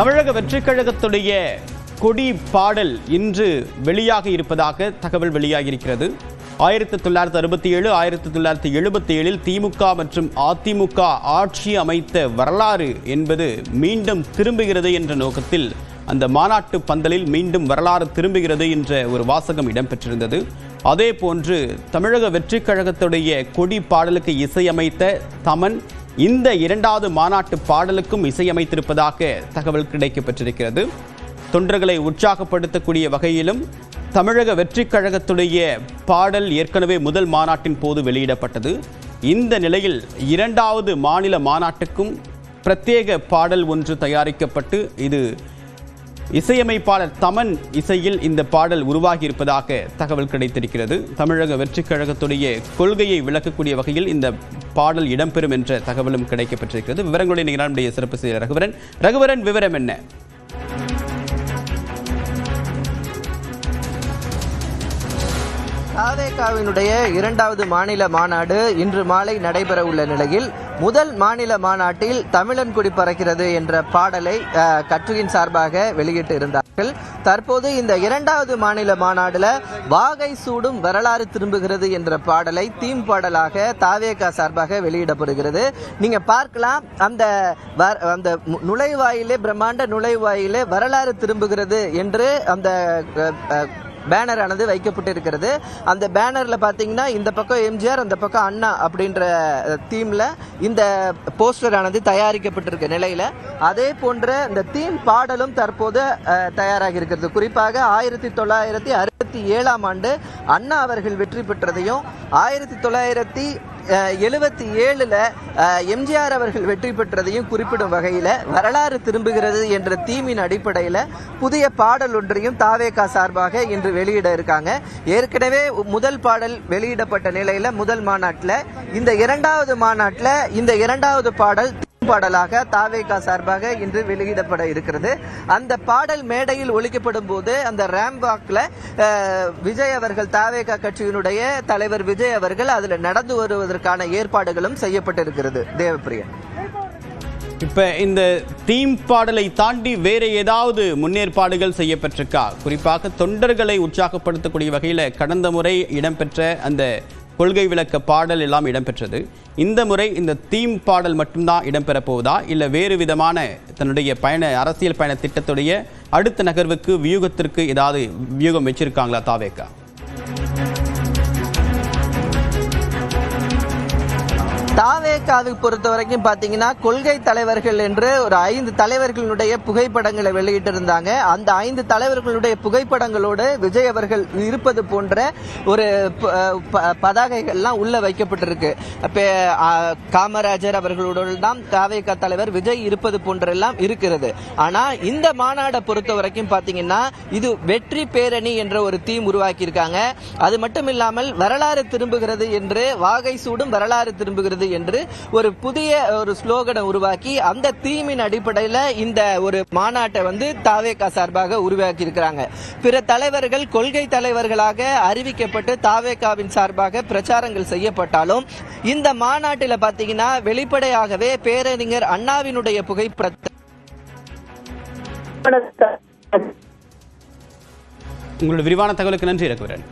தமிழக வெற்றிக் கழகத்துடைய கொடி பாடல் இன்று வெளியாக இருப்பதாக தகவல் வெளியாகியிருக்கிறது. 1967 1977 திமுக மற்றும் அதிமுக ஆட்சி அமைத்த வரலாறு என்பது மீண்டும் திரும்புகிறது என்ற நோக்கத்தில் அந்த மாநாட்டு பந்தலில் மீண்டும் வரலாறு திரும்புகிறது என்ற ஒரு வாசகம் இடம்பெற்றிருந்தது. அதே போன்று தமிழக வெற்றிக் கழகத்துடைய கொடி பாடலுக்கு இசையமைத்த தமன் இந்த இரண்டாவது மாநாட்டு பாடலுக்கும் இசையமைத்திருப்பதாக தகவல் கிடைக்கப்பட்டிருக்கிறது. தொண்டர்களை உற்சாகப்படுத்தக்கூடிய வகையிலும் தமிழக வெற்றிக் கழகத்துடைய பாடல் ஏற்கனவே முதல் மாநாட்டின் போது வெளியிடப்பட்டது. இந்த நிலையில் இரண்டாவது மாநில மாநாட்டுக்கும் பிரத்யேக பாடல் ஒன்று தயாரிக்கப்பட்டு இது இசையமைப்பாளர் தமன் இசையில் இந்த பாடல் உருவாகி இருப்பதாக தகவல் கிடைத்திருக்கிறது. தமிழக வெற்றிக் கழகத்துடைய கொள்கையை விளக்கக்கூடிய வகையில் இந்த பாடல் இடம்பெறும் என்ற தகவலும் கிடைக்கப்பட்டிருக்கிறது. விவரங்களுடைய நம்முடைய சிறப்பு செய்தியாளர் ரகுவரன் விவரம் என்ன? தாவேகாவினுடைய இரண்டாவது மாநில மாநாடு இன்று மாலை நடைபெற உள்ள நிலையில் முதல் மாநில மாநாட்டில் தமிழன் குடி பறக்கிறது என்ற பாடலை கட்சியின் சார்பாக வெளியிட்டு இருந்தார்கள். தற்போது இந்த இரண்டாவது மாநில மாநாடுல வாகை சூடும் வரலாறு திரும்புகிறது என்ற பாடலை தீம் பாடலாக தாவேகா சார்பாக வெளியிடப்படுகிறது. நீங்க பார்க்கலாம், அந்த நுழைவாயிலே பிரம்மாண்ட நுழைவாயிலே வரலாறு திரும்புகிறது என்று அந்த பேனர் ஆனது வைக்கப்பட்டிருக்கிறது. அந்த பேனர்ல பாத்தீங்கன்னா இந்த பக்கம் எம்ஜிஆர், அந்த பக்கம் அண்ணா அப்படின்ற தீம்ல இந்த போஸ்டர் ஆனது தயாரிக்கப்பட்டிருக்க நிலையில அதே போன்ற இந்த தீம் பாடலும் தற்போது தயாராகி இருக்கிறது. குறிப்பாக 1967ஆம் ஆண்டு அண்ணா அவர்கள் வெற்றி பெற்றதையும் 1977ல் எம்ஜிஆர் அவர்கள் வெற்றி பெற்றதையும் குறிப்பிடும் வகையில வரலாறு திரும்புகிறது என்ற தீமின் அடிப்படையில் புதிய பாடல் ஒன்றையும் தாவேகா சார்பாக இன்று வெளியிட இருக்காங்க. ஏற்கனவே முதல் பாடல் வெளியிடப்பட்ட நிலையில முதல் மாநாட்டில் இந்த இரண்டாவது மாநாட்டில் இந்த இரண்டாவது பாடல் பாடலாக தாவேகா சார்பாக இன்று வெளியிடப்பட இருக்கிறது. அந்த பாடல் மேடையில் ஒலிக்கப்படும் போது அந்த ரேம்பாக்ல விஜய் அவர்கள், தாவேகா கட்சியினுடைய தலைவர் விஜய் அவர்கள் அதுல நடந்து வருவதற்கான ஏற்பாடுகளும் செய்யப்பட்டிருக்கிறது. தேவப்பிரியன், இப்ப இந்த தீம் பாடலை தாண்டி வேற ஏதாவது முன்னேற்பாடுகள் செய்யப்பட்டிருக்கா? குறிப்பாக தொண்டர்களை உற்சாகப்படுத்தக்கூடிய வகையில் கடந்த முறை இடம்பெற்ற அந்த கொள்கை விளக்க பாடல் எல்லாம் இடம்பெற்றது. இந்த முறை இந்த தீம் பாடல் மட்டும்தான் இடம்பெற போவதா, இல்லை வேறு விதமான தன்னுடைய அரசியல் பயண திட்டத்துடைய அடுத்த நகர்வுக்கு வியூகத்திற்கு ஏதாவது வியூகம் வச்சிருக்காங்களா தாவேகா? தாவேகாவை பொறுத்த வரைக்கும் பாத்தீங்கன்னா கொள்கை தலைவர்கள் என்று ஒரு 5 தலைவர்களுடைய புகைப்படங்களை வெளியிட்டிருந்தாங்க. அந்த 5 தலைவர்களுடைய புகைப்படங்களோடு விஜய் அவர்கள் இருப்பது போன்ற ஒரு பதாகைகள்லாம் உள்ள வைக்கப்பட்டிருக்கு. காமராஜர் அவர்களோடு தான் தாவேகா தலைவர் விஜய் இருப்பது போன்றெல்லாம் இருக்கிறது. ஆனா இந்த மாநாடை பொறுத்த வரைக்கும் பாத்தீங்கன்னா இது வெற்றி பேரணி என்ற ஒரு தீம் உருவாக்கி இருக்காங்க. அது மட்டும் இல்லாமல் வரலாறு திரும்புகிறது என்று, வாகை சூடும் வரலாறு திரும்புகிறது என்று ஒரு புதிய ஒரு ஸ்லோகனை உருவாக்கி அந்த தீமின் அடிப்படையில் இந்த ஒரு மாநாட்டை தாவேகா சார்பாக உருவாக்கி இருக்கிறாங்க. பிற தலைவர்கள் கொள்கை தலைவர்களாக அறிவிக்கப்பட்டு தாவேகாவின் சார்பாக பிரச்சாரங்கள் செய்யப்பட்டாலும் இந்த மாநாட்டில் பாத்தீங்கன்னா வெளிப்படையாகவே பேரறிஞர் அண்ணாவினுடைய புகைப்படத்தை உங்களுடைய விரிவான தகவலுக்கு நன்றி ரகுவரன்.